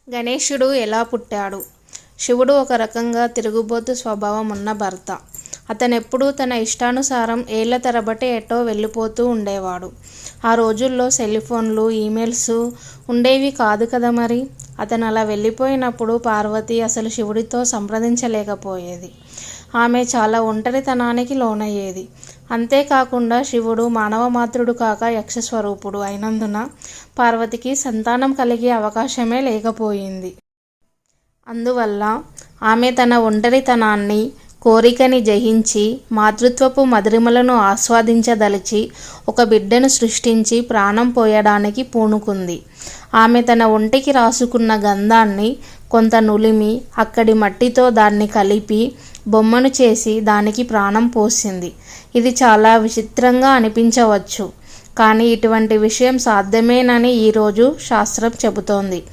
గణేశుడు ఎలా పుట్టాడు? శివుడు ఒక రకంగా తిరుగుబోతు స్వభావం ఉన్న భర్త. అతనెప్పుడూ తన ఇష్టానుసారం ఏళ్ల తరబడి ఎటో వెళ్ళిపోతూ ఉండేవాడు. ఆ రోజుల్లో సెల్ఫోన్లు, ఈమెయిల్స్ ఉండేవి కాదు కదా మరి. అతను అలా వెళ్ళిపోయినప్పుడు పార్వతి అసలు శివుడితో సంప్రదించలేకపోయేది. ఆమె చాలా ఒంటరితనానికి లోనయ్యేది. అంతేకాకుండా శివుడు మానవమాత్రుడు కాక యక్షస్వరూపుడు అయినందున పార్వతికి సంతానం కలిగే అవకాశమే లేకపోయింది. అందువల్ల ఆమె తన ఒంటరితనాన్ని, కోరికని జయించి మాతృత్వపు మధురిమలను ఆస్వాదించదలిచి ఒక బిడ్డను సృష్టించి ప్రాణం పోయడానికి పూనుకుంది. ఆమె తన ఒంటికి రాసుకున్న గంధాన్ని కొంత నులిమి అక్కడి మట్టితో దాన్ని కలిపి బొమ్మను చేసి దానికి ప్రాణం పోసింది. ఇది చాలా విచిత్రంగా అనిపించవచ్చు, కానీ ఇటువంటి విషయం సాధ్యమేనని ఈరోజు శాస్త్రం చెబుతోంది.